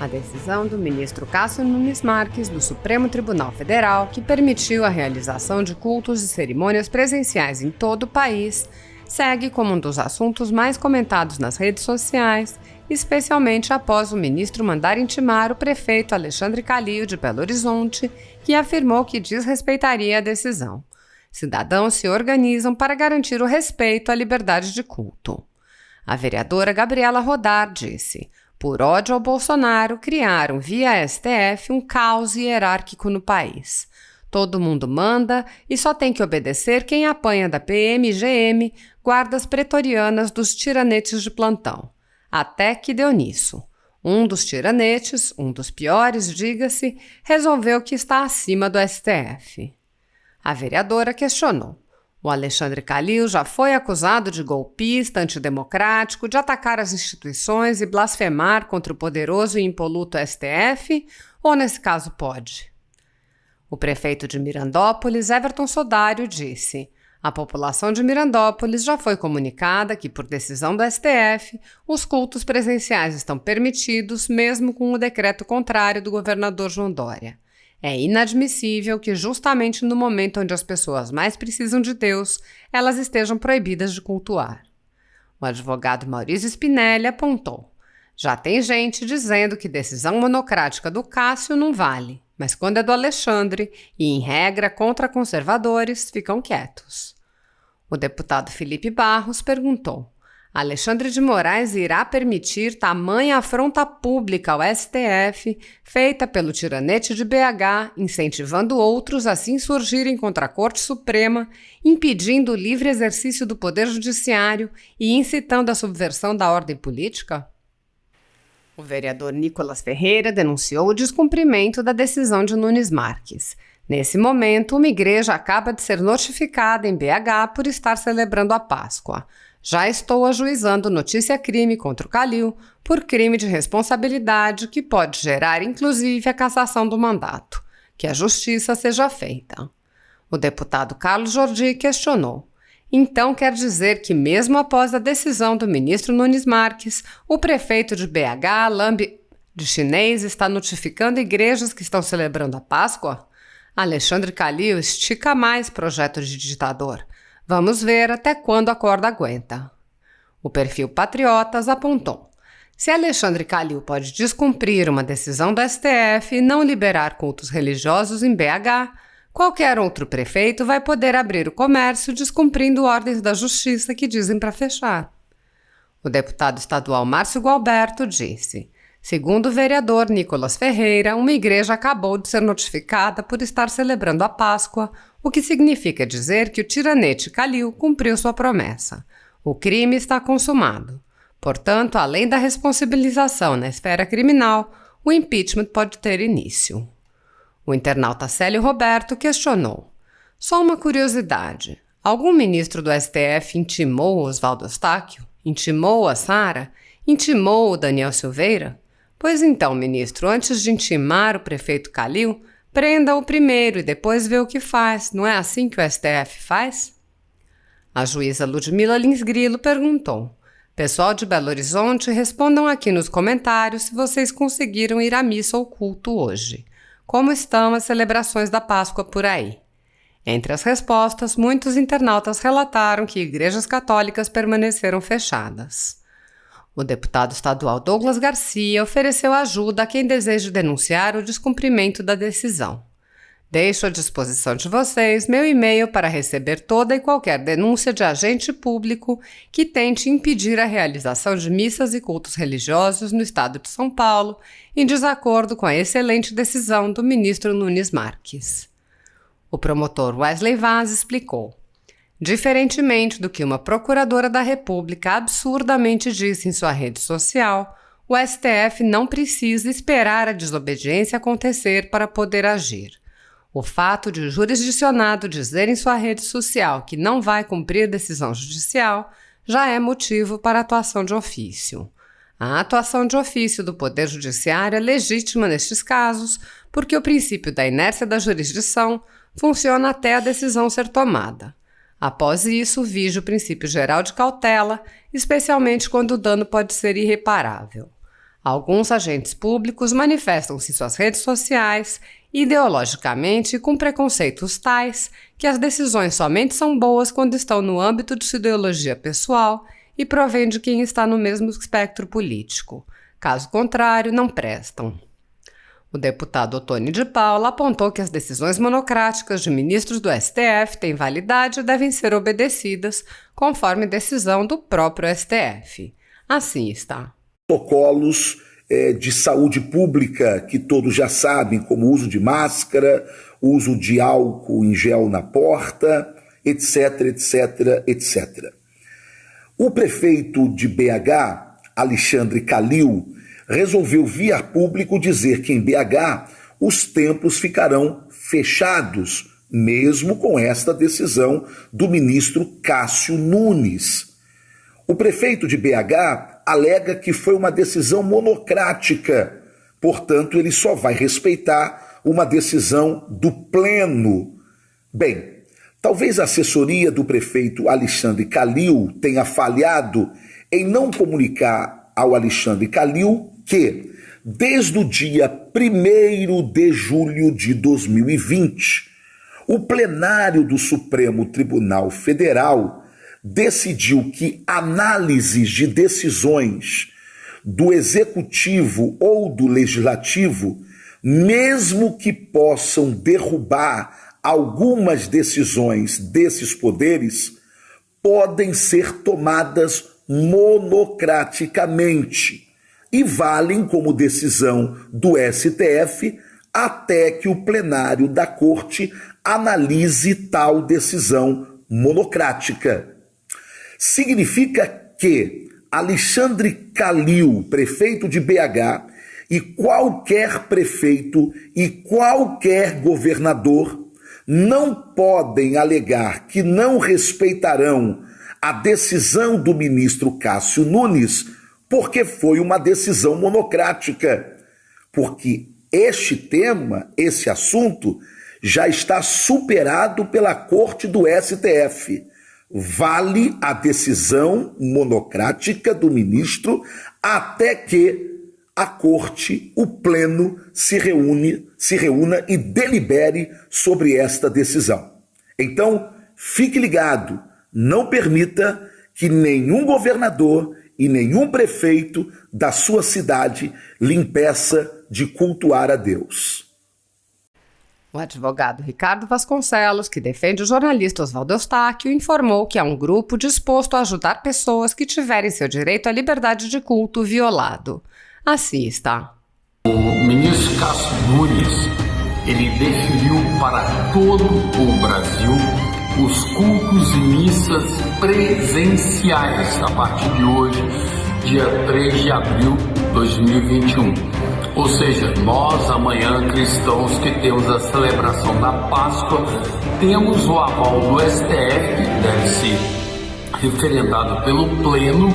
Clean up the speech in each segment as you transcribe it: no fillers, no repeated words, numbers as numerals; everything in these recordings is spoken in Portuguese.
decisão do ministro Cássio Nunes Marques, do Supremo Tribunal Federal, que permitiu a realização de cultos e cerimônias presenciais em todo o país, segue como um dos assuntos mais comentados nas redes sociais, especialmente após o ministro mandar intimar o prefeito Alexandre Calil, de Belo Horizonte, que afirmou que desrespeitaria a decisão. Cidadãos se organizam para garantir o respeito à liberdade de culto. A vereadora Gabriela Rodar disse: por ódio ao Bolsonaro, criaram via STF um caos hierárquico no país. Todo mundo manda e só tem que obedecer quem apanha da PM e GM, guardas pretorianas dos tiranetes de plantão. Até que deu nisso. Um dos tiranetes, um dos piores, diga-se, resolveu que está acima do STF. A vereadora questionou: o Alexandre Calil já foi acusado de golpista, antidemocrático, de atacar as instituições e blasfemar contra o poderoso e impoluto STF, ou nesse caso pode? O prefeito de Mirandópolis, Everton Sodário, disse: a população de Mirandópolis já foi comunicada que, por decisão do STF, os cultos presenciais estão permitidos, mesmo com o decreto contrário do governador João Dória. É inadmissível que, justamente no momento onde as pessoas mais precisam de Deus, elas estejam proibidas de cultuar. O advogado Maurício Spinelli apontou: já tem gente dizendo que decisão monocrática do Cássio não vale, mas quando é do Alexandre e, em regra, contra conservadores, ficam quietos. O deputado Felipe Barros perguntou: Alexandre de Moraes irá permitir tamanha afronta pública ao STF, feita pelo tiranete de BH, incentivando outros a se insurgirem contra a Corte Suprema, impedindo o livre exercício do Poder Judiciário e incitando a subversão da ordem política? O vereador Nicolas Ferreira denunciou o descumprimento da decisão de Nunes Marques. Nesse momento, uma igreja acaba de ser notificada em BH por estar celebrando a Páscoa. Já estou ajuizando notícia-crime contra o Calil por crime de responsabilidade que pode gerar, inclusive, a cassação do mandato. Que a justiça seja feita. O deputado Carlos Jordi questionou: então quer dizer que, mesmo após a decisão do ministro Nunes Marques, o prefeito de BH, Lambi de Chinês, está notificando igrejas que estão celebrando a Páscoa? Alexandre Calil estica mais projeto de ditador. Vamos ver até quando a corda aguenta. O perfil Patriotas apontou: se Alexandre Calil pode descumprir uma decisão do STF e não liberar cultos religiosos em BH, qualquer outro prefeito vai poder abrir o comércio descumprindo ordens da justiça que dizem para fechar. O deputado estadual Márcio Gualberto disse: segundo o vereador Nicolas Ferreira, uma igreja acabou de ser notificada por estar celebrando a Páscoa, o que significa dizer que o tiranete Calil cumpriu sua promessa. O crime está consumado. Portanto, além da responsabilização na esfera criminal, o impeachment pode ter início. O internauta Célio Roberto questionou: só uma curiosidade, algum ministro do STF intimou o Oswaldo Eustáquio? Intimou a Sara? Intimou o Daniel Silveira? Pois então, ministro, antes de intimar o prefeito Calil, prenda-o primeiro e depois vê o que faz. Não é assim que o STF faz? A juíza Ludmila Lins Grilo perguntou: pessoal de Belo Horizonte, respondam aqui nos comentários se vocês conseguiram ir à missa ou culto hoje. Como estão as celebrações da Páscoa por aí? Entre as respostas, muitos internautas relataram que igrejas católicas permaneceram fechadas. O deputado estadual Douglas Garcia ofereceu ajuda a quem deseja denunciar o descumprimento da decisão. Deixo à disposição de vocês meu e-mail para receber toda e qualquer denúncia de agente público que tente impedir a realização de missas e cultos religiosos no estado de São Paulo, em desacordo com a excelente decisão do ministro Nunes Marques. O promotor Wesley Vaz explicou: diferentemente do que uma procuradora da República absurdamente disse em sua rede social, o STF não precisa esperar a desobediência acontecer para poder agir. O fato de o jurisdicionado dizer em sua rede social que não vai cumprir decisão judicial já é motivo para atuação de ofício. A atuação de ofício do Poder Judiciário é legítima nestes casos, porque o princípio da inércia da jurisdição funciona até a decisão ser tomada. Após isso, vige o princípio geral de cautela, especialmente quando o dano pode ser irreparável. Alguns agentes públicos manifestam-se em suas redes sociais, ideologicamente e com preconceitos tais que as decisões somente são boas quando estão no âmbito de sua ideologia pessoal e provém de quem está no mesmo espectro político. Caso contrário, não prestam. O deputado Ottoni de Paula apontou que as decisões monocráticas de ministros do STF têm validade e devem ser obedecidas, conforme decisão do próprio STF. Assim está. Protocolos de saúde pública que todos já sabem, como o uso de máscara, uso de álcool em gel na porta, etc, etc, etc. O prefeito de BH, Alexandre Calil, resolveu via público dizer que em BH os templos ficarão fechados, mesmo com esta decisão do ministro Cássio Nunes. O prefeito de BH alega que foi uma decisão monocrática, portanto ele só vai respeitar uma decisão do pleno. Bem, talvez a assessoria do prefeito Alexandre Calil tenha falhado em não comunicar ao Alexandre Calil que, desde o dia 1º de julho de 2020, o plenário do Supremo Tribunal Federal decidiu que análises de decisões do Executivo ou do Legislativo, mesmo que possam derrubar algumas decisões desses poderes, podem ser tomadas monocraticamente e valem como decisão do STF até que o plenário da Corte analise tal decisão monocrática. Significa que Alexandre Calil, prefeito de BH, e qualquer prefeito e qualquer governador não podem alegar que não respeitarão a decisão do ministro Cássio Nunes porque foi uma decisão monocrática, porque este tema, esse assunto, já está superado pela Corte do STF. Vale a decisão monocrática do ministro até que a Corte, o Pleno, se reúna e delibere sobre esta decisão. Então, fique ligado, não permita que nenhum governador e nenhum prefeito da sua cidade lhe impeça de cultuar a Deus. O advogado Ricardo Vasconcelos, que defende o jornalista Oswaldo Eustáquio, informou que há um grupo disposto a ajudar pessoas que tiverem seu direito à liberdade de culto violado. Assim está. O ministro Cássio Nunes, ele definiu para todo o Brasil os cultos e missas presenciais a partir de hoje, dia 3 de abril de 2021. Ou seja, nós amanhã, cristãos que temos a celebração da Páscoa, temos o aval do STF, que deve ser referendado pelo Pleno,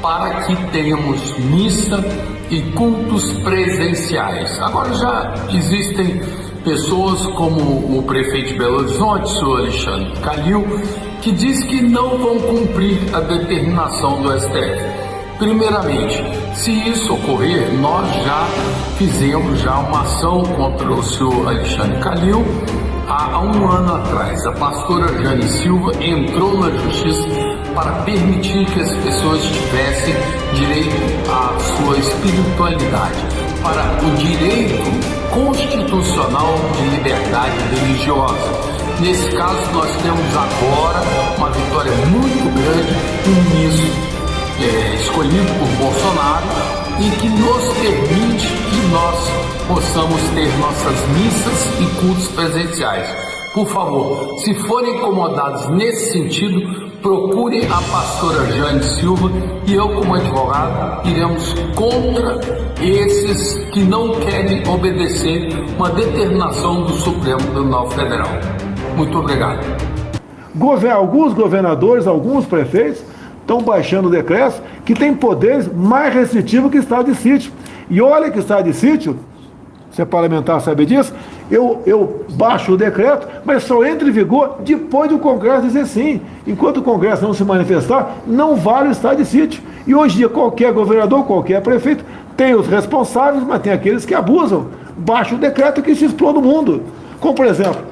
para que tenhamos missa e cultos presenciais. Agora já existem pessoas como o prefeito de Belo Horizonte, o senhor Alexandre Calil, que diz que não vão cumprir a determinação do STF. Primeiramente, se isso ocorrer, nós já fizemos uma ação contra o senhor Alexandre Calil há um ano atrás. A pastora Jane Silva entrou na justiça para permitir que as pessoas tivessem direito à sua espiritualidade, para o direito constitucional de liberdade religiosa. Nesse caso, nós temos agora uma vitória muito grande, um ministro escolhido por Bolsonaro e que nos permite que nós possamos ter nossas missas e cultos presenciais. Por favor, se forem incomodados nesse sentido, procurem a pastora Jane Silva e eu, como advogado, iremos contra esses que não querem obedecer uma determinação do Supremo Tribunal Federal. Muito obrigado. Alguns governadores, alguns prefeitos estão baixando decretos que têm poderes mais restritivos que o estado de sítio. E olha que o estado de sítio, você parlamentar sabe disso, eu baixo o decreto, mas só entra em vigor depois do Congresso dizer sim. Enquanto o Congresso não se manifestar, não vale o estado de sítio. E hoje em dia qualquer governador, qualquer prefeito Tem os responsáveis, mas tem aqueles que abusam. Baixa o decreto que se explode o mundo. Como, por exemplo,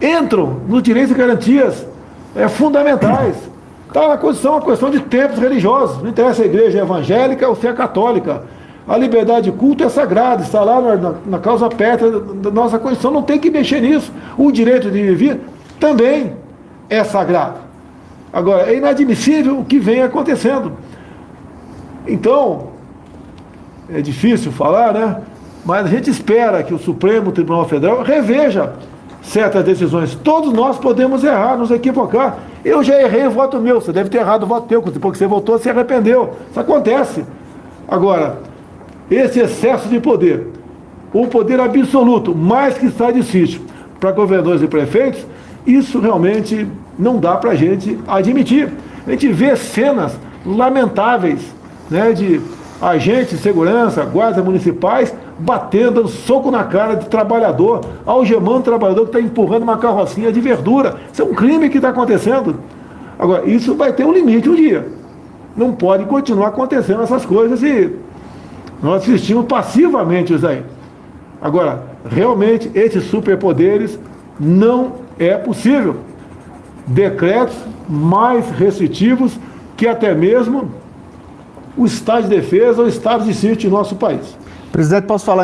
entram nos direitos e garantias fundamentais. Está na Constituição uma questão de tempos religiosos. Não interessa se a igreja é evangélica ou se é católica. A liberdade de culto é sagrada, está lá na causa pétrea da nossa Constituição, não tem que mexer nisso. O direito de viver também é sagrado. Agora, é inadmissível o que vem acontecendo. Então, é difícil falar, né? Mas a gente espera que o Supremo Tribunal Federal reveja certas decisões. Todos nós podemos errar, nos equivocar. Eu já errei o voto meu, você deve ter errado o voto teu, porque você votou, se arrependeu. Isso acontece. Agora, esse excesso de poder, o poder absoluto, mais que está de sítio, para governadores e prefeitos, isso realmente não dá para a gente admitir. A gente vê cenas lamentáveis, né, de agentes de segurança, guardas municipais, batendo, dando soco na cara de trabalhador, algemando o trabalhador que está empurrando uma carrocinha de verdura. Isso é um crime que está acontecendo. Agora, isso vai ter um limite um dia. Não pode continuar acontecendo essas coisas e nós assistimos passivamente isso aí. Agora, realmente, esses superpoderes não é possível. Decretos mais restritivos que até mesmo o estado de defesa ou o estado de sítio em nosso país. Presidente, posso falar ainda